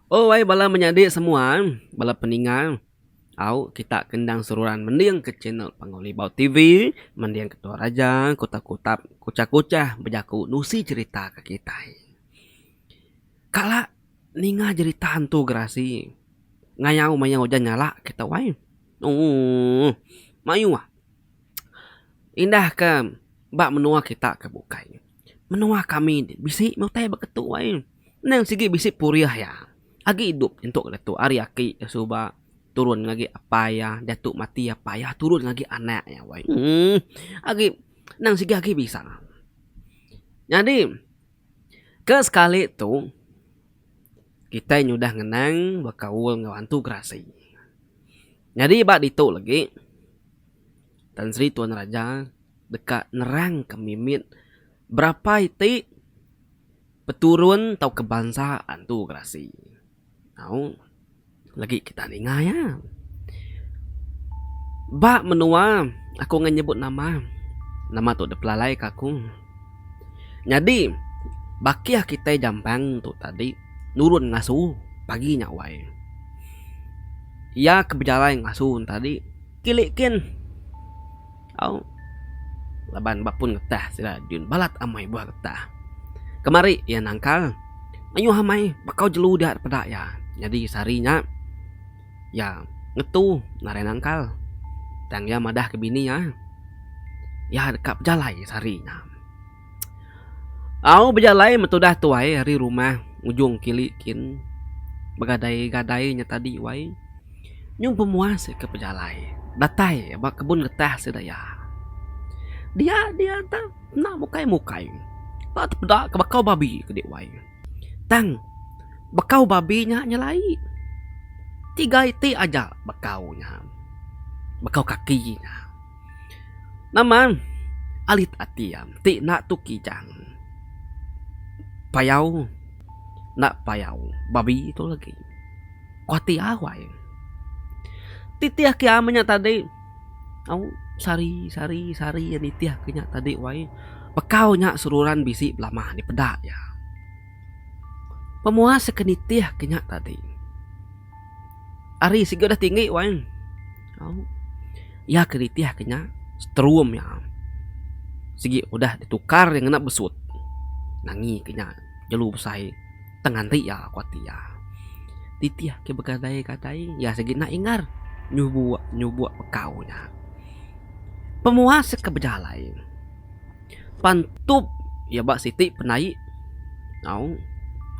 Oh, wai bala menyadik semua, bala peninggal. Au kita kendang seruran mendiang ke channel Pangolibau TV, mendiang ketua raja, kota-kota kucah-kucah bejaku nusi cerita ke kita. Kala ninga cerita hantu gerasi, ngayau mayau jan nyala kita wai. Oh, mayu ah. Indah ke bak menua kita ke bukai. Menua kami bisi mau tay beketu wai. Nang sigi bisi puriah ya. Agi hidup untuk datu ari aki suba turun lagi apa ya datuk mati apa ya turun lagi anak ya wai. Agi nang sigi agi bisa. Jadi ke sekali tu kita nyudah ngenang bakaul ngawantu gerasi. Jadi bak ditu lagi Tan Sri Tuan Raja dekat nerang ke mimit berapa itu peturun tau kebangsaan tu gerasi. Tahu lagi kita dengar ya. Bak menua aku ngan nyebut nama. Nama tu depelalai ke aku. Jadi bakiah kita jampang tu tadi nurun ngasuh pagi nyawai. Ya kebejalan ngasuh tadi kilikin. Au laban bapun getah sila diun balat amai buah getah. Kemari ya nangkal. Ayo hamai bakau jelu dia pada ya. Jadi sarinya ya ngetu nare nangkal. Tang ya madah ke bini ya. Ya dekat bejalai sarinya. Au bejalai metudah tuai hari rumah ujung kilikin. Begadai-gadainya tadi wai. Nyung pemuas ke bejalai. Datai bak kebun getah sedaya. Dia tak nak mukai-mukai. Tak terpedak ke bakau babi ke dek wai. Tang bakau babinya nyelai. 3 iti aja bakaunya. Bakau kakinya. Nama alit atiam ti nak tu kijang. Payau nak payau babi itu lagi. Kuati awai. Titiah kiamanya tadi. Au sari yang nitiah kenya tadi wai. Bakau nya sururan bisi belamah di pedak ya. Pemuas sekenitiah kenya tadi. Ari siga dah tinggi wai. Au ya kenitiah kenya strum ya. Sigi udah ditukar yang nak besut. Nangi kenya jelu besai tenganti ya kuati ya. Titiah ke begadai-gadai ya segi nak ingar nyubuak pekaunya. Pemuas ke bejalai. Pantup ya bak siti penai. Au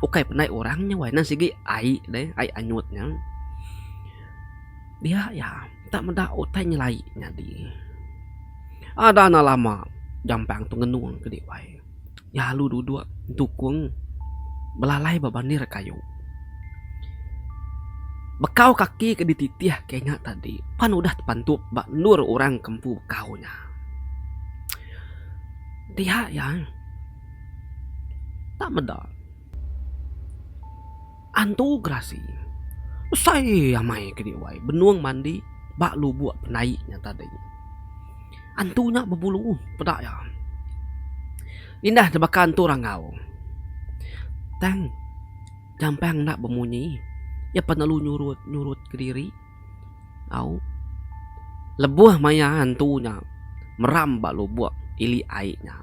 ukai penai orangnya wai nang sigi ai deh ai anyutnya. Dia ya tak mendak utai nyelai nyadi. Ada na lama jampang tu ngenuang ke dik wai. Ya lu duduk tukung belalai babanir kayu. Bekau kaki ke dititiah kayaknya tadi. Pan udah pantup bak nur orang kempu bekaunya. Dia ya tak mendak. Antu grasi. Saya mai ke diwai benuang mandi bak lu buat penaiknya tadi. Antunya berbulu pedak ya. Indah debakan tu rangau. Tang jampang nak bemunyi. Ya penalu nyurut ke diri. Au lebuh maya antunya meram bak lu buat ili airnya.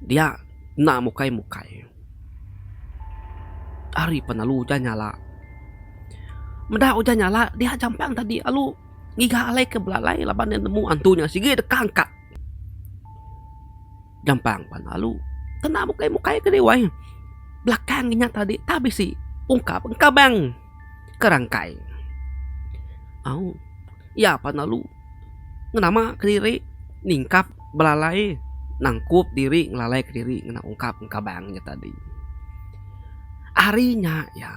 Dia nak mukai-mukai. Ari penalu ujan nyala. Mendah ujan nyala dia jampang tadi alu ngiga alai ke belalai laban dia nemu antunya sigi dekangkat. Jampang pan alu kena mukai-mukai ke dewai. Belakangnya tadi tapi si ungkap engkabang kerangkai. Au ya pan alu ngenama ke diri ningkap belalai nangkup diri ngelalai ke diri ngena ungkap engkabangnya tadi. Harinya ya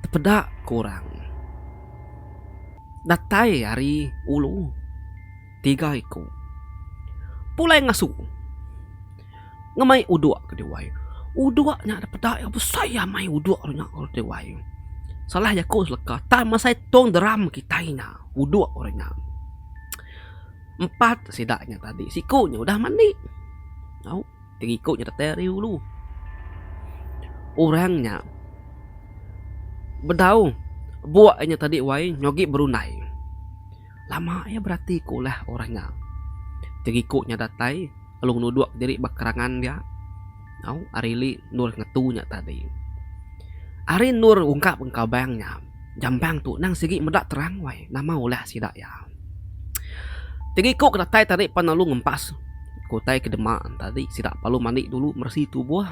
tepedak kurang. Datai hari ulu 3 iku. Pulai ngasuh. Ngemai uduk ke dewai. Uduknya ada pedak ya saya mai uduk nya ke dewai. Salah ya kau seleka. Tak masai tong deram kita ina. Uduk orangnya. 4 sidaknya tadi. Sikunya udah mandi. Tahu? 3 ikutnya teteri ulu. orangnya bedau buaknya tadi wai nyogi berunai. Lama ya berarti kulah orangnya. Tegikuknya datai alung nuduk diri bakerangan dia. Au arili nur ngetunya tadi. Ari nur ungkap engkabangnya. Jambang tu nang sigi medak terang wai. Nama ulah sidak ya. Tegikuk datai tadi panalung ngempas. Kutai ke demak tadi sidak palu mandi dulu bersih tubuh.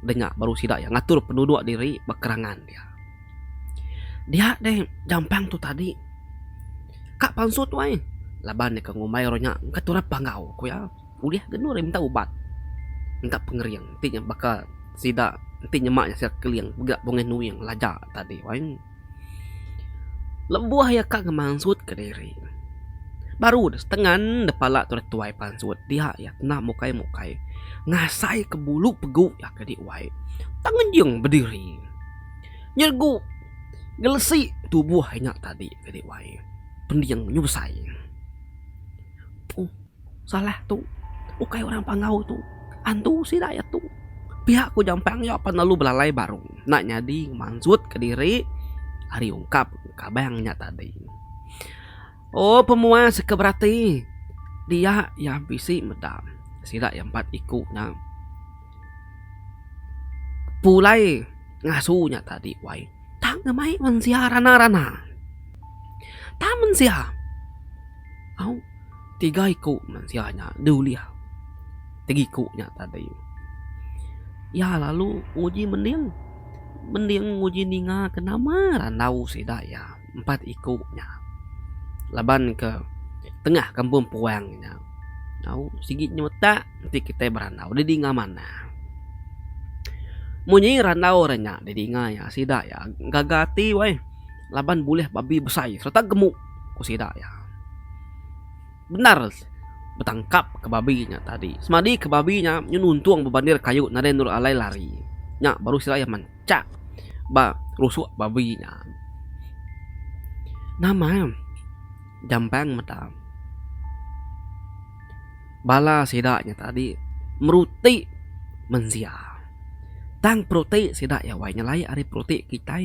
Denyak baru sidak ya ngatur penduduk diri bakerangan dia. Dia deh jampang tu tadi. Kak pansut wai. Laban ke ngumai ronya katura pangau ku ya. Udah genur minta obat. Minta pengeriang. Nantinya bakal sidak nanti nyemaknya sidak keliang begak bongen nuyang lajak tadi wai. Lembuah ya kak ngemansut ke diri. Baru setengah depala tu tuai pansut dia ya kena mukai ngasai ke bulu pegu ya ke di wai. Tangan jeng berdiri. Nyergu gelesi tubuh hanya tadi ke di wai. Pendiang nyusai. Salah tu. Ukai orang pangau tu. Antu si daya tu. Pihak ku jampang ya panalu belalai baru. Nak nyadi mansut ke diri. Hari ungkap kabangnya tadi. Oh pemuas keberati. Dia yang bisi medam. Sidak yang 4 ikutnya. Pulai ngasuhnya tadi wai. Tak ngamai mensia rana-rana. Tak mensia. Au 3 ikut mensianya dulia. 3 ikutnya tadi. Ya lalu uji mending uji ninga kenama ranau sidak ya 4 ikutnya. Laban ke tengah kampung puangnya. Au sigit nyota nanti kita beranau di dinga mana. Munyi ranau renya di dinga ya sidak ya gagati wai. Laban boleh babi besai serta gemuk ku sidak ya. Benar bertangkap ke babinya tadi. Semadi ke babinya nyununtuang bebandir kayu nade nur alai lari. Nya baru sidak ya mancak ba rusuk babinya. Nama jampang mata. Bala sidaknya tadi meruti mensia. Tang prote sidak ya wai nyalai ari prote kita.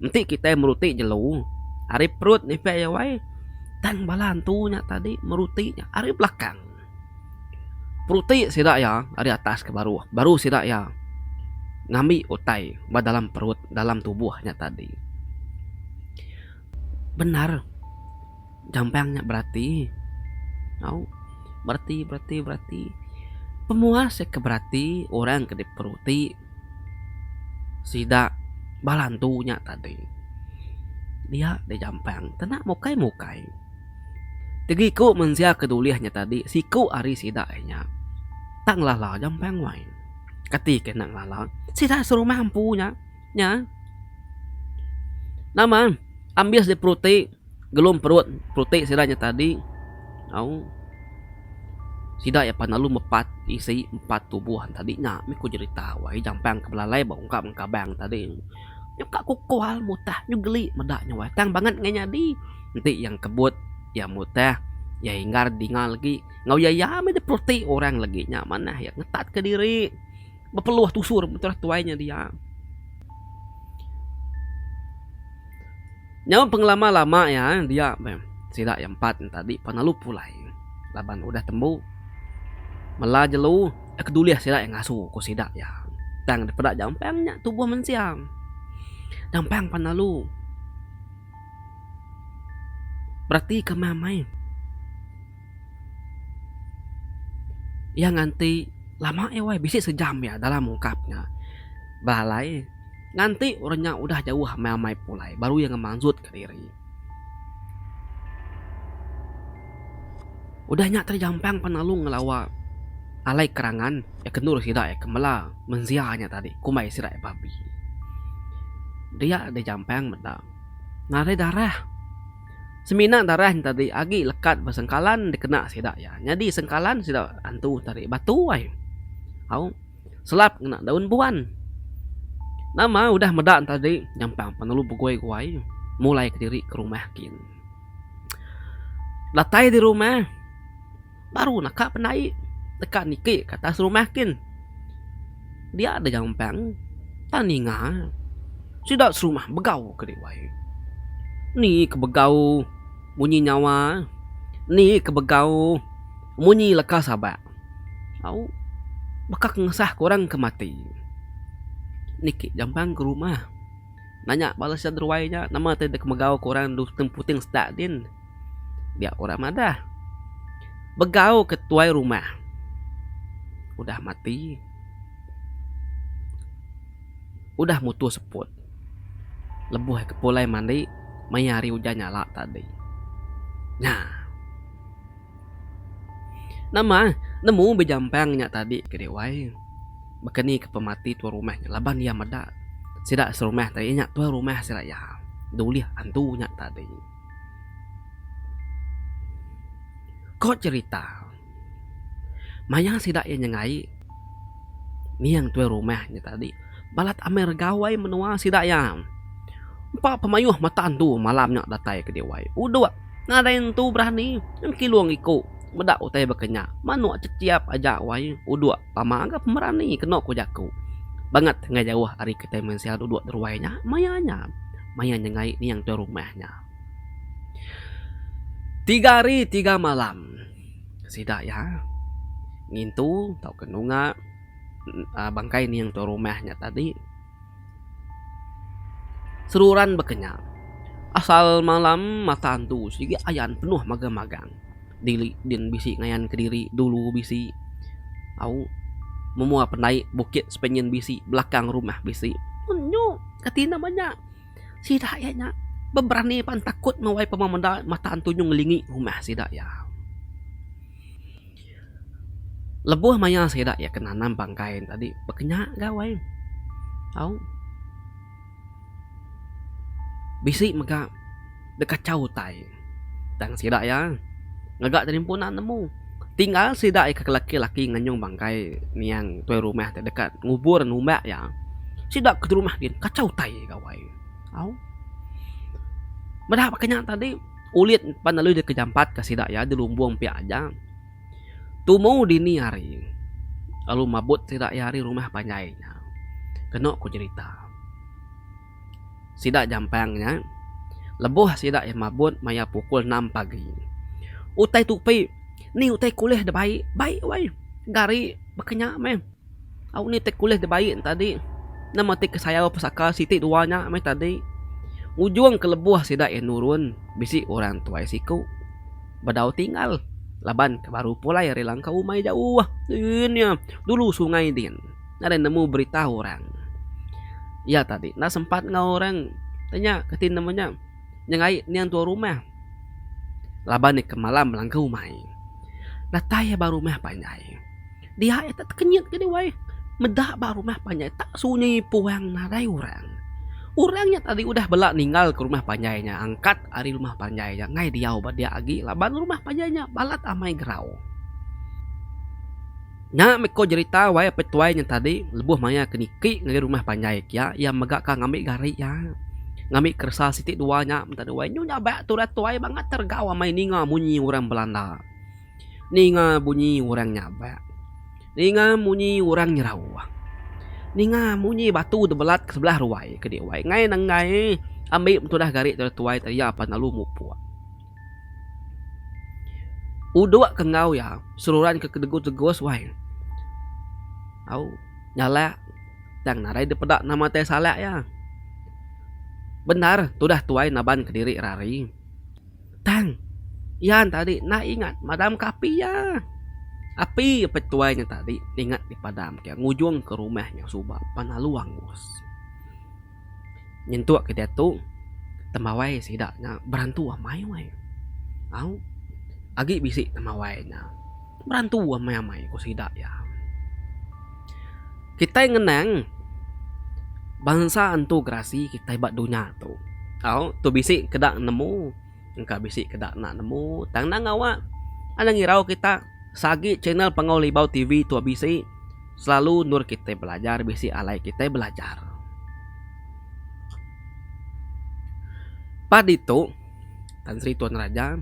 Nanti kita meruti jelu. Ari perut ni ya wai. Tang bala antunya tadi merutinya ari belakang. Prote sidak ya ari atas ke baru. Baru sidak ya ngambi otai ba dalam perut dalam tubuhnya tadi. Benar. Jampangnya berarti. Au berarti pemuas ke berarti orang ke diperuti sidak balantunya tadi. Dia di jampang tenak mukai tegiku mensia kedulihnya tadi siku ari sidaknya tang lala jampang wain kati kenang lala sidak suruh mampunya nya nama ambil di peruti gelum perut prote sidaknya tadi. Au sidak ya panalu mepat isi 4 tubuhan tadinya miku jadi tahu jampang kebelalai bongkap kabang tadi. Nyok kukual mutah nyugeli medaknya wai tang banget nganyadi. Nanti yang kebut ya mutah ya hinggar dingal lagi ngau ya me de prote orang lagi nya mana ya ngetat ke diri. Bepeluah tusur betul tuainya dia. Nyawa pengalaman lama ya dia sidak yang 4 tadi panalu pulai. Laban udah tembu melah jelu keduliah sidak yang ngasuh ku sidak ya. Tang daripada jampangnya tubuh mensiang. Jampang panalu. Berarti kemamai. Yang nanti lama ya wai bisik sejam ya dalam ungkapnya. Balai nanti orangnya udah jauh mamai pulai baru yang ngemansut ke diri. Udahnya terjampang panalu ngelawa alai kerangan ya kenur sidak ya kemela mensianya tadi kumai sidak ya babi. Dia di jampang meda ngare darah semina darah tadi agi lekat bersengkalan dikena sidak ya. Jadi sengkalan sidak antu tadi batu wai. Au selap kena daun buan. Nama udah medak tadi jampang panalu begoi-goi mulai ke diri ke rumah kin. Latai di rumah baru nak penai dekat niki ke atas rumah kin. Dia ada jampang Tani nga. Sida serumah begau ke dewai. Ni kebegau bunyi nyawa. Ni kebegau bunyi lekas sabak. Au bakak ngesah korang ke mati. Niki jampang ke rumah. Nanya balas derwainya. Nama tadi kebegau korang du temputing sedak din. Dia orang madah. Begau ke tuai rumah. Udah mati. Udah mutu seput. Lebuh ke pulai mandi. Mayari hujan nyala tadi. Nah. Nama nemu bejampangnya tadi ke dewai. Bekeni ke pemati tua rumahnya. Laban dia medak. Sidak serumah tadi. Nyak tua rumah sidak ya. Dulih hantunya tadi. Kau cerita. Mayang sidak yang nyengai. Ni yang tua rumahnya tadi. Balat amer gawai menua sidak yang. Empat pemayuh mataan tu malamnya datai ke dewai. Udah. Ngadain tu berani. Yang kiluang ikut. Bedak utai berkenyak. Manu ceciap ajak wai. Udah. Pama agak pemerani. Kena ku jaku. Banget ngai jauh hari kita mensial duduk derwainya. Mayanya. Maya nyengai ni yang tua rumahnya. 3 hari 3 malam. Sidak ya. Ngintu. Tau kenunga. Bangkai ni yang tua rumahnya tadi. Seruran berkenyak. Asal malam mata hantu. Sedikit ayan penuh magang-magang. Din bisi ngayan ke diri dulu bisi. Au memua penaik bukit sepenyen bisi belakang rumah bisi. Nyo katina banyak. Sidak ya nya. Beberani pan takut mawai pemamanda mata hantu nyo ngelingi rumah sidak ya. Lebuh maya sidak ya kenanam bangkain tadi. Berkenyak gawai. Au bisi mega dekacau tai. Tang sidak ya. Ngagak dari punan nemu. Tinggal sidak ke laki-laki nganyong bangkai ni yang tuai rumah dekat ngubur numbak ya. Sidak ke rumah din kacau tai gawai. Au. Bedah pakenya tadi ulit panalu dia kejampat ke sidak ya di lumbung pia aja. Tumu dini hari. Lalu mabut sidak ya hari rumah panjainya. Kena ku cerita. Sidak jampangnya. Lebuh sidak yang mabut maya pukul 6 pagi. Utai tupi. Ni utai kuliah dah baik. Baik wai. Gari berkenyak meh. Au ni utai kuliah dah baik tadi. Nama tik kesayau pesaka siti duanya meh tadi. Ujung ke lebuh sidak yang nurun. Bisi orang tuai siku. Badau tinggal. Laban ke baru pulai rilang ke umai jauh. Ini dulu sungai din. Ada nemu berita orang. Ya tadi. Nah sempat ngau orang. Tanya ketin namanya. Nyengai ni yang tua rumah. Laban ni ke malam langkau umai. Dataya baru rumah panjai. Dia tak kenyat jadi wai. Medak baru rumah panjai. Tak sunyi puang narai orang. Orangnya tadi udah belak ninggal ke rumah panjainya. Angkat hari rumah panjainya. Ngai dia obat dia agi. Laban rumah panjainya. Balat amai gerau. Nya meko cerita wai petuainya tadi. Lebuh maya keniki ngai rumah panjai kia. Yang megak ka ngambil gari ya. Ngambil kersa sitik duanya. Mentah duanya. Nyonya bak tu ratuai banget tergawa main ninga bunyi orang Belanda. Ninga bunyi orang nyabak. Ninga bunyi orang nyerau. Ninga bunyi batu debelat ke sebelah ruai ke dia wai. Ngai nang ngai. Ambil tu dah garik tu ratuai tadi apa nalu mupu. Uduk ke ngau ya. Seluruhan ke kedegus-degus wai. Au nyala. Tang narai depedak nama teh salak ya. Benar, tu dah tuai naban ke diri rari. Tang, yan tadi nak ingat madam kapi ya. Api petuainya tadi ingat dipadam kaya ngujung ke rumahnya subah panaluang bos. Nyentuak ke dia tu temawai sidaknya berantu amai wai. Au, agi bisik temawainya. Berantu amai ku sidak ya. Kita ngenang bangsa antu grasi kita ibat dunia tu. Au, tu bisik kedak nemu. Engka bisik kedak nak nemu. Tang nang awak. Ada ngirau kita sagi channel Pengau Libau TV tu bisik. Selalu nur kita belajar, bisik alai kita belajar. Pad itu Tan Sri Tuan Raja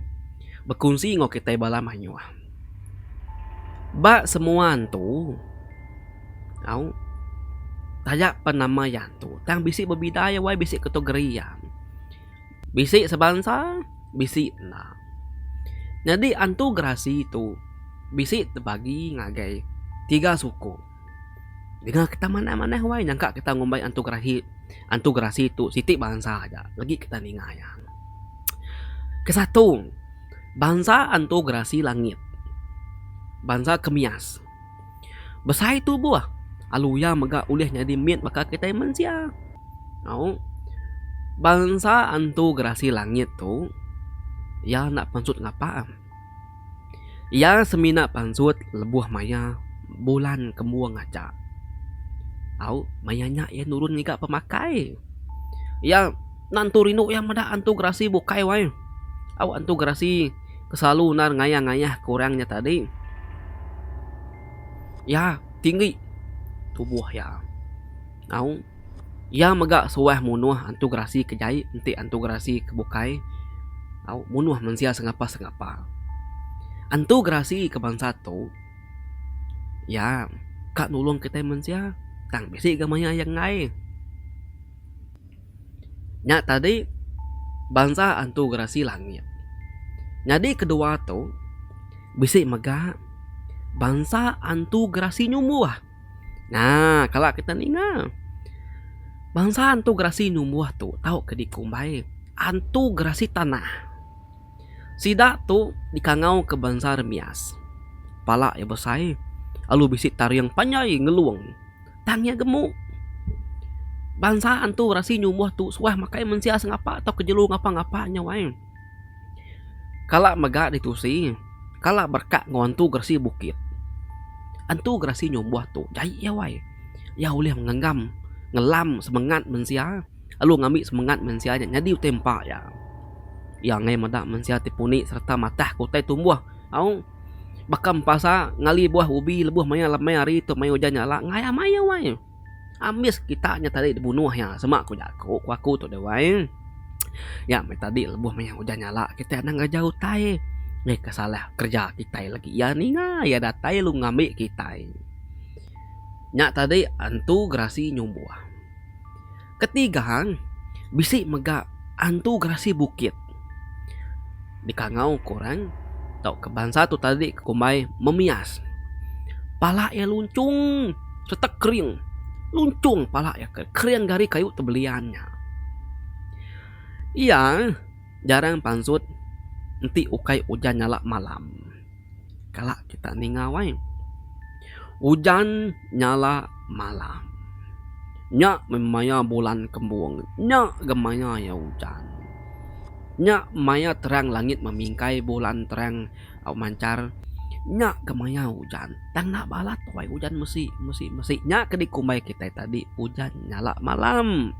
berkongsi ngo kita bala manyuah. Ba semua tu. Au Tayak penamayan tu tang bisik berbidaya wai bisik kategorian. Bisik sebangsa, bisik na. Jadi antograsi itu bisik terbagi ngagai 3 suku. Dengar kita mana-mana wai nyangka kita ngombai antograsi itu sitik bangsa aja. Lagi kita ningayan. Kesatu, bangsa antograsi langit. Bangsa kemias. Besai tu buah. Aluya mega ulih jadi miet maka kita manusia. Au. Bangsa antograsi langit tu ya nak pansut ngapa? Ya semina pansut lebuh maya bulan kemuang ngaca. Au, mayanya ya nurun ngika pemakai. Ya nanturino yang mada antograsi bukai wai. Au antograsi kesalalu nar ngayah-ngayah kurangnya tadi. Ya tinggi tubuh ya. Au ya megak suah munuh antograsi kejai enti antograsi kebukai. Au munuh manusia sengapa-sengapa. Antograsi ke bangsa tu ya kak nulung kita manusia tang bisi gamanya yang ngai. Nya tadi bangsa antograsi langit. Jadi kedua tu bisi megak bangsa antograsi nyumuah. Nah, kalau kita ningal bangsa antograsi nyumuah tu tahu ke dikumbai antograsi tanah. Sidak tu dikangau ke bangsa remias. Pala ya besai. Alu bisik tariang panjai ngeluang. Tangnya gemuk. Bangsa antograsi nyumuah tu suah makai mensia sengapa atau kejelu ngapa-ngapanya wae. Kalau megak ditusi, kalau berkak ngantograsi bukit. Antograsi nyumuah tu jai ya wae. Ya boleh mengenggam ngelam semangat mensia. Alu ngambil semangat mensianya jadi tempak ya. Yang ngai madak mensia tipuni serta matah kutai tumbuh. Au bakam pasa ngali buah ubi lebuh maya lamai hari tu mayo janyala ngaya maya wae. Amis kitanya tadi dibunuh ya semak ku jago aku tu de wae. Ya mai tadi lebuh maya hujan nyala kita nang jauh tai. Nih kesalah kerja kita lagi ya ninga ya datai lu ngambil kita. Nya tadi antograsi nyumbuah. Ketiga bisik mega antograsi bukit. Dikangau kurang tau ke bangsa tu tadi kumbai memias. Pala ya luncung setek kering. Luncung pala ya kering dari kayu tebeliannya. Iya jarang pansut nanti ukai hujan nyala malam. Kalak kita ningawai hujan nyala malam. Nya memaya bulan kembung. Nya gemaya ya hujan. Nya maya terang langit memingkai bulan terang mancar. Nya gemaya hujan. Tang nak balat wai hujan mesti nya kedik kumbai kita tadi hujan nyala malam.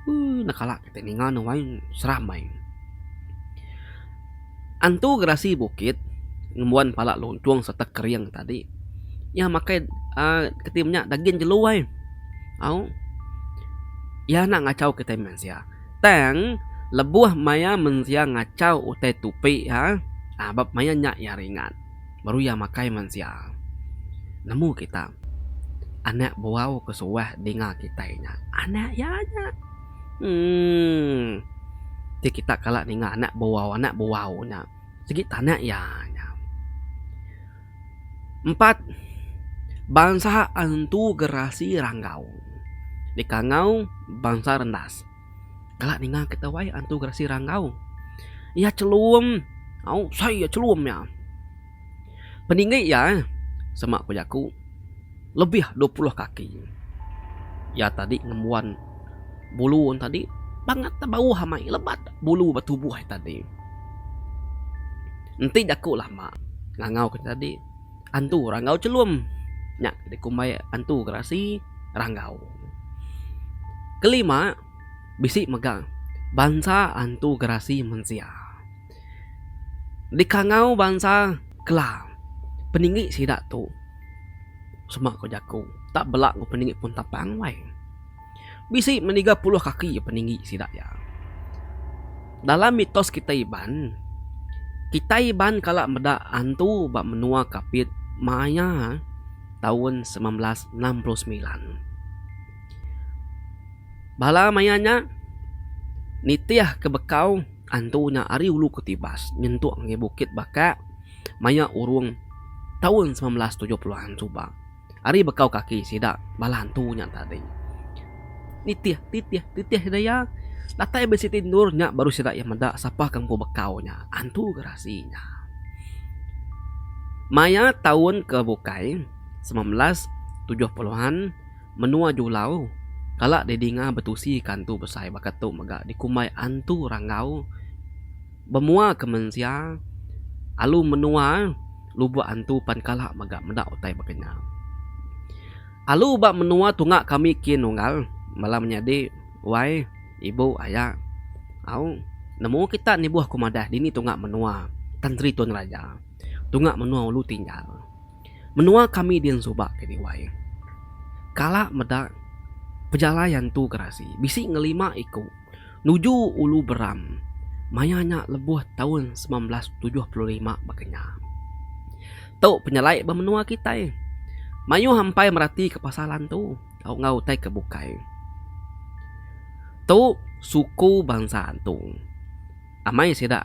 Nak kalak kita ningan wai seramai. Antograsi bukit ngemuan pala loncong setek kering tadi. Ya makai ketimnya daging jeluai. Au. Ya nak ngacau kita mensia. Tang lebuh maya mensia ngacau utai tupi ha. Bab maya nyak ya ringan. Baru ya makai mensia. Nemu kita. Anak bawau kesuah dengar kita nya. Anak ya nya. Jadi kita kalak ninga anak bawau nya. Segi tanah ya. 4. Bangsa antograsi ranggau. Dikangau bangsa rendas. Kalak ninga kita wai antograsi ranggau. Ya celum. Au saya celum ya. Peninggi ya. Semak pujaku. Lebih 20 kaki. Ya tadi ngemuan bulu tadi banget bau hamai lebat bulu batu buah tadi. Nanti jaku lama ngangau ke tadi antu ranggau celum nyak dikumbai antograsi ranggau. 5. Bisik megang bangsa antograsi mensia. Dikangau bangsa kelam peninggi sidak tu semak ko jaku tak belak ko peninggi pun tapang wai. Bisik meniga 30 kaki peninggi sidak ya. Dalam mitos kita iban kalak meda antu bak menua kapit maya tahun 1969. Bala mayanya nitiah ke bekau antunya ari ulu ketibas nyentuh nge bukit baka maya urung tahun 1970-an coba. Ari bekau kaki sidak bala antunya tadi. Nitiah daya. Latai besi tindurnya baru sidak yang meda sapah kampu bekaunya antu gerasinya. Maya tahun ke bukai 1970-an menua julau kala dedinga betusi kantu besai bakatu mega dikumai antu ranggau bemua kemensia alu menua lubu antu pan kala mega meda utai bakenya. Alu bak menua tunga kami kinunggal malam nyadi wai ibu ayah au nemu kita ni buah kumadah dini tunga menua tantri tuan raja tunga menua ulu tinggal menua kami dian subak kini wai kala meda pejalayan tu gerasi bisi ngelima iku nuju ulu beram mayanya lebuh tahun 1975 bakenya tau penyalai bemenua kita mayu hampai merati ke pasalan tu au ngau tai kebukai tu suku bangsa antu amai sida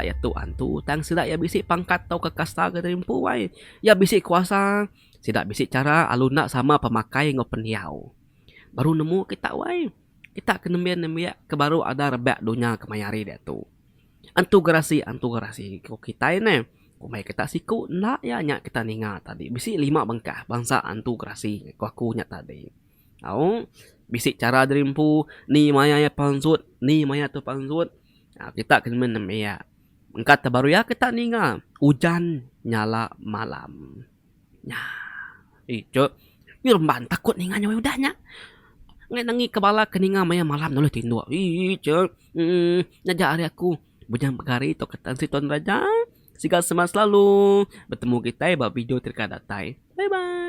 ya tu antu tang sida ya bisi pangkat tau ke kasta ke rimpu wai ya bisi kuasa sida bisi cara aluna sama pemakai ngopeniau baru nemu kita wai kita kenembian ya ke baru ada rebak dunia kemayari dia tu antu gerasi kok kita ini kumai kita siku nak ya nyak kita ninga tadi bisi 5 bengkah bangsa antu gerasi ku aku nyak tadi au bisi cara derimpu ni maya ya pansut ni maya tu pansut nah, kita kena menem ya engkat baru ya kita ninga hujan nyala malam nya ijo ni remban takut ninga nyawa udahnya ngai nangi kepala keninga maya malam nolo tindu ijo nyaja hari aku bujang pegari to ketan si tuan raja sigal semas selalu bertemu kita ya video terkadatai bye bye.